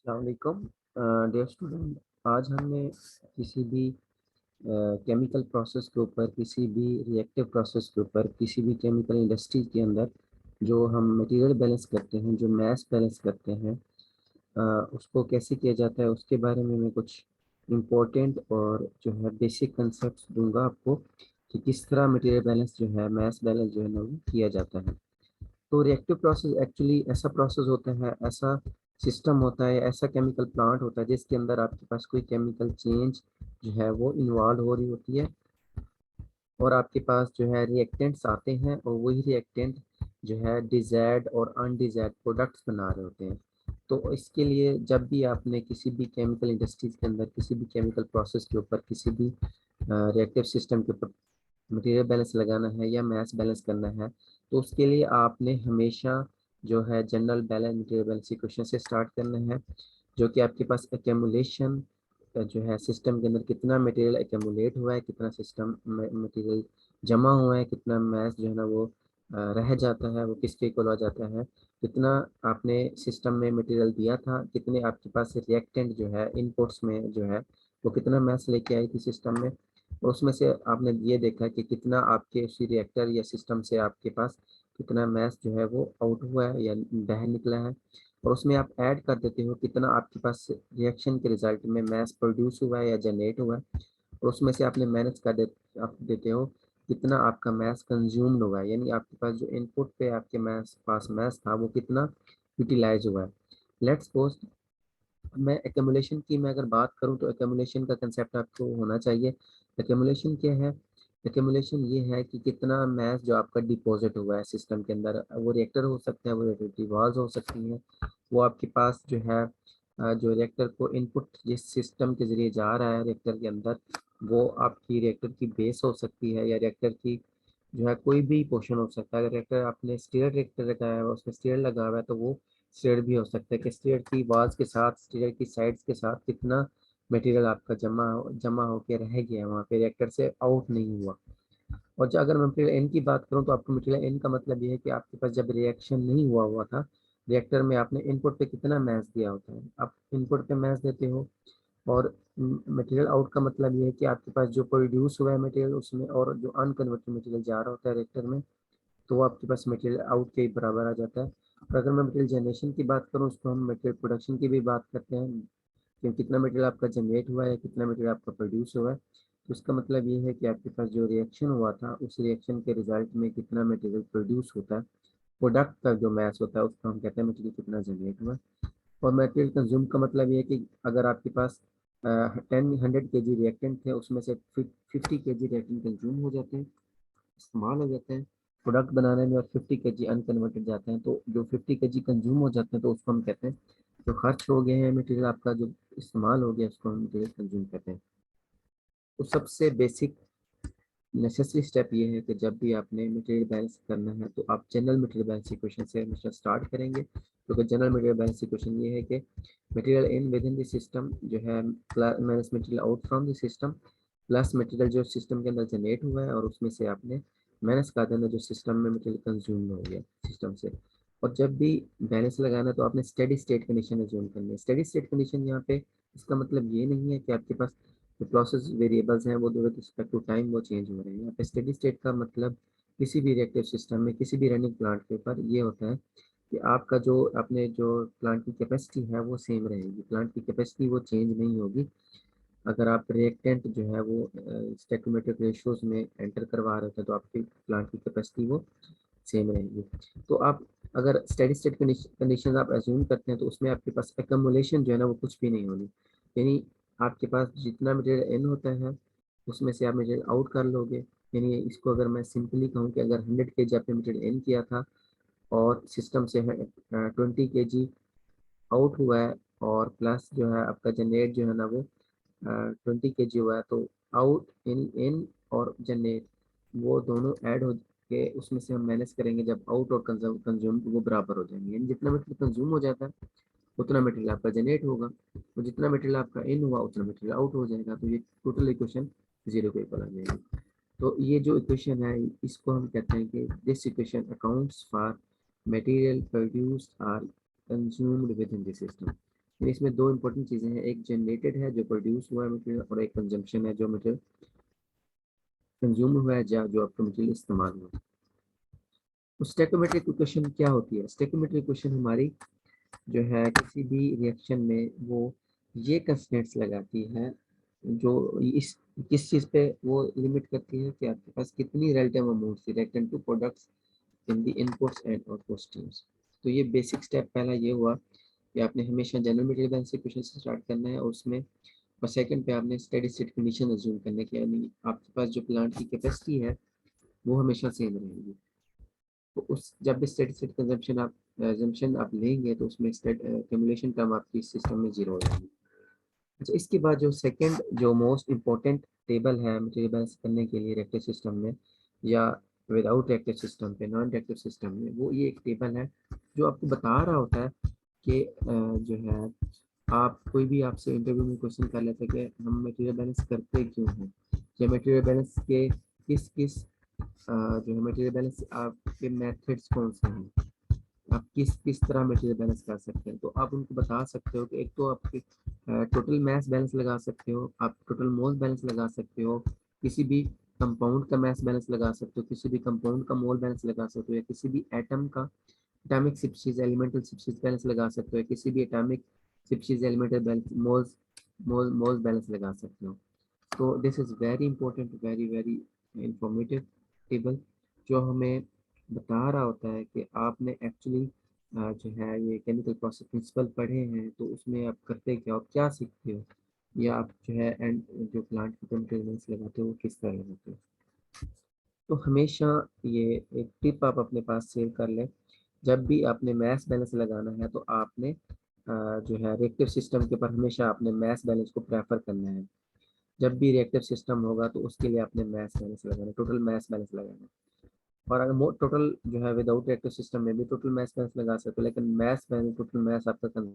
अस्सलामुअलैकुम dear student. आज हमने किसी भी केमिकल प्रोसेस के ऊपर, किसी भी रिएक्टिव प्रोसेस के ऊपर, किसी भी केमिकल इंडस्ट्री के अंदर जो हम मटेरियल बैलेंस करते हैं, जो मास बैलेंस करते हैं, अ, उसको कैसे किया जाता है उसके बारे में मैं कुछ इम्पोर्टेंट और जो है बेसिक कंसेप्ट दूंगा आपको कि किस तरह मटेरियल बैलेंस जो है, मास बैलेंस जो है ना वो किया जाता है। तो रिएक्टिव प्रोसेस एक्चुअली ऐसा प्रोसेस होता है, ऐसा सिस्टम होता है, ऐसा केमिकल प्लांट होता है जिसके अंदर आपके पास कोई केमिकल चेंज जो है वो इन्वॉल्व हो रही होती है और आपके पास जो है रिएक्टेंट्स आते हैं और वही रिएक्टेंट जो है डिजायर्ड और अनडिजायर्ड प्रोडक्ट्स बना रहे होते हैं। तो इसके लिए जब भी आपने किसी भी केमिकल इंडस्ट्रीज के अंदर, किसी भी केमिकल प्रोसेस के ऊपर, किसी भी रिएक्टिव सिस्टम के ऊपर मटेरियल बैलेंस लगाना है या मास बैलेंस करना है, तो उसके लिए आपने हमेशा जो है general balance material balance equation से स्टार्ट करना है, जो कि आपके पास एक्यूमुलेशन जो है सिस्टम के अंदर कितना मटेरियल एक्यूमुलेट हुआ है, कितना सिस्टम मटेरियल जमा हुआ है, कितना मास जो है ना वो रह जाता है, वो किसके इक्वल हो जाता है, कितना आपने सिस्टम में मटेरियल दिया था, कितने आपके पास रिएक्टेंट जो है इनपुट्स में जो है वो कितना मास लेके आई थी सिस्टम में, और उसमें से आपने ये देखा कि कितना आपके उसी रिएक्टर या सिस्टम से आपके पास कितना मास जो है वो आउट हुआ है या बाहर निकला है, और उसमें आप ऐड कर देते हो कितना आपके पास रिएक्शन के रिजल्ट में मास प्रोड्यूस हुआ है या जनरेट हुआ है, और उसमें से आपने मैनेज कर आप देते हो कितना आपका मास कंज्यूम्ड हुआ है, यानी आपके पास जो इनपुट पे आपके मास पास मास था वो कितना यूटिलाइज हुआ है। लेट्स सपोज मैं एक्यूमुलेशन की मैं अगर बात करूं तो एक्यूमुलेशन का कंसेप्ट आपको होना चाहिए। एक्यूमुलेशन क्या है? एक्यूमुलेशन ये है कि कितना मैस जो आपका डिपॉजिट हुआ है सिस्टम के अंदर, वो रिएक्टर हो सकते हैं, वो रिएक्टर वाल्व हो सकती हैं, वो आपके पास जो है जो रिएक्टर को इनपुट जिस सिस्टम के जरिए जा रहा है रिएक्टर के अंदर, वो आपकी रिएक्टर की बेस हो सकती है या रिएक्टर की जो है कोई भी पोर्शन हो सकता है। अगर रिएक्टर आपने स्टीयर रिएक्टर लगाया है, उसमें स्टीयर लगा हुआ है, तो वो स्टीयर भी हो सकता है कि स्टीयर की वाल्स के साथ, स्टीयर की साइड्स के साथ कितना मटेरियल आपका जमा होकर रह गया है वहाँ पे, रिएक्टर से आउट नहीं हुआ। और जो अगर मैं मटेरियल एन की बात करूँ तो आपको मटेरियल एन का मतलब ये है कि आपके पास जब रिएक्शन नहीं हुआ हुआ था रिएक्टर में, आपने इनपुट पे कितना मैस दिया होता है, आप इनपुट पे मैस देते हो, और मटेरियल आउट का मतलब ये है कि आपके पास जो प्रोड्यूस हुआ है मटेरियल उसमें, और जो अनकन्वर्टेड मटेरियल जा रहा होता है रिएक्टर में, तो वो आपके पास मटेरियल आउट के बराबर आ जाता है। और अगर मैं मटेरियल जनरेशन की बात करूँ, उसको हम मटेरियल प्रोडक्शन की भी बात करते हैं कि कितना मटेरियल आपका जनरेट हुआ है, कितना मटेरियल आपका प्रोड्यूस हुआ है। तो इसका मतलब ये है कि आपके पास जो रिएक्शन हुआ था उस रिएक्शन के रिजल्ट में कितना मटेरियल प्रोड्यूस होता है, प्रोडक्ट का जो मैस होता है उसको हम कहते हैं मटेरियल कितना जनरेट हुआ है। और मटेरियल कंज्यूम का मतलब ये है कि अगर आपके पास 100 kg रिएक्टेंट थे, उसमें से 50 kg रिएक्टेंट कंज्यूम हो जाते हैं, इस्तेमाल हो जाते हैं प्रोडक्ट बनाने में, और 50 kg अनकन्वर्टेड जाते हैं। तो जो 50 kg कंज्यूम हो जाते हैं तो उसको हम कहते हैं जो खर्च हो गए हैं मटेरियल आपका, जो इस्तेमाल हो गया, उसको हम मटेरियल कंज्यूम कहते हैं। तो सबसे बेसिक नेसेसरी स्टेप ये है कि जब भी आपने मटेरियल बैलेंस करना है तो आप जनरल मटेरियल बैलेंस इक्वेशन से हमेशा स्टार्ट करेंगे, क्योंकि जनरल मटेरियल बैलेंस इक्वेशन ये है कि material in with in the system जो है minus material out from the system plus material जो सिस्टम के अंदर जनरेट हुआ है, और उसमें से आपने माइनस कर देना जो सिस्टम में मटेरियल कंज्यूम हो गया सिस्टम से। और जब भी बैलेंस लगाना है तो आपने स्टेडी स्टेट कंडीशन एज्यूम करनी है। स्टेडी स्टेट कंडीशन यहाँ पे इसका मतलब ये नहीं है कि आपके पास जो प्रोसेस वेरिएबल्स हैं वो विद रिस्पेक्ट टू टाइम वो चेंज हो रहे हैं। यहाँ पे स्टेडी स्टेट का मतलब किसी भी रिएक्टिव सिस्टम में, किसी भी रनिंग प्लांट के ऊपर ये होता है कि आपका जो अपने जो प्लांट की कैपेसिटी है वो सेम रहेगी, प्लांट की कैपेसिटी वो चेंज नहीं होगी। अगर आप रिएक्टेंट जो है वो स्टैक्योमेट्रिक रेशियोज में एंटर करवा रहे थे तो आपकी प्लांट की कैपेसिटी वो सेम रहेगी। तो आप अगर स्टेडी स्टेट कंडीशन आप एज्यूम करते हैं तो उसमें आपके पास एकमुलेशन जो है ना वो कुछ भी नहीं होगी, यानी आपके पास जितना मटेरियल इन होता है उसमें से आप मटेरियल आउट कर लोगे। यानी इसको अगर मैं सिंपली कहूँ कि अगर 100 kg आपने मटेरियल इन किया था और सिस्टम से है 20 kg आउट हुआ है, और प्लस जो है आपका जनरेट जो है ना वो 20 kg हुआ है, तो आउट इन इन और जनरेट वो दोनों ऐड हो के उसमें से हम मैनेज करेंगे, जब आउट और कंज्यूम वो बराबर हो जाएंगे, यानी जितना मटेरियल कंज्यूम हो जाता है उतना मटेरियल आपका जनरेट होगा, और जितना मटेरियल आपका इन हुआ उतना मटेरियल आउट हो जाएगा, तो ये टोटल इक्वेशन जीरो के इक्वल आ जाएगी। तो ये जो इक्वेशन है इसको हम कहते हैं कि this equation accounts for material produced or consumed within the system. फिर इसमें दो इंपॉर्टेंट चीज़ें हैं, एक जनरेटेड है जो प्रोड्यूस हुआ है मटेरियल, और एक कंजम्पशन है जो मटेरियल कंज्यूम हुआ है, जो आपका मटेरियल इस्तेमाल हुआ है। तो स्टोइकोमेट्रिक इक्वेशन क्या होती है? स्टोइकोमेट्रिक इक्वेशन हमारी जो है किसी भी रिएक्शन में वो ये कंस्ट्रेंट्स लगाती है जो इस किस चीज़ पे वो लिमिट करती है कि आपके पास कितनी relative amount reactant to products in the inputs and output streams. तो ये बेसिक स्टेप पहला ये हुआ कि आपने हमेशा जनरल मटेरियल बैलेंस इक्वेशन से स्टार्ट करना है, और उसमें और सेकंड पे आपने स्टेडी स्टेट कंडीशन अज्यूम करने की, यानी आपके पास जो प्लांट की कैपेसिटी है वो हमेशा सेम रहेगी। तो उस जब भी स्टेडी स्टेट कंजम्पशन आप कंजम्पशन आप लेंगे तो उसमें स्टेट एक्यूमुलेशन टर्म आपकी सिस्टम में जीरो हो जाएगी। अच्छा, इसके बाद जो सेकंड जो मोस्ट इम्पोर्टेंट टेबल है मटेरियल बैलेंस करने के लिए रिएक्टिव सिस्टम में या विदाउट रिएक्टिव सिस्टम पे, नॉन रिएक्टिव सिस्टम में, वो ये एक टेबल है जो आपको बता रहा होता है कि जो है आप कोई भी आपसे इंटरव्यू में क्वेश्चन कर लेते हैं कि हम मटेरियल बैलेंस करते क्यों हैं, या मटेरियल बैलेंस के किस किस जो है मटेरियल बैलेंस आपके मेथड्स कौन से हैं, आप किस किस तरह मटेरियल बैलेंस कर सकते हैं। तो आप उनको बता सकते हो कि एक तो आपके टोटल मास बैलेंस लगा सकते हो, आप टोटल मोल बैलेंस लगा सकते हो, किसी भी कंपाउंड का मास बैलेंस लगा सकते हो, किसी भी कंपाउंड का मोल बैलेंस लगा सकते हो, या किसी भी एटम का atomic species elemental species balance लगा सकते हो, किसी भी atomic species elemental balance moles balance लगा सकते हो। तो this is very important, very very informative table, जो हमें बता रहा होता है कि आपने एक्चुअली जो है ये केमिकल प्रोसेस प्रिंसिपल पढ़े हैं, तो उसमें आप करते क्या हो, क्या सीखते हो, या आप जो है एंड जो प्लांट की कंटेनमेंट्स लगाते हो वो किस तरह लगाते हो। तो हमेशा ये एक टिप आप अपने पास सेव कर लें, जब भी आपने मैथ बैलेंस लगाना है तो आपने जो है रिएक्टिव सिस्टम के ऊपर हमेशा आपने मैथ बैलेंस को प्रेफर करना है। जब भी रिएक्टिव सिस्टम होगा तो उसके लिए आपने मैथ बैलेंस लगाना है, टोटल मैथ बैलेंस लगाना है। और अगर टोटल जो है विदाउट रिएक्टिव सिस्टम में भी टोटल मैथ बैलेंस लगा सकते हो, लेकिन मैथ बैलेंस टोटल मैथ आपका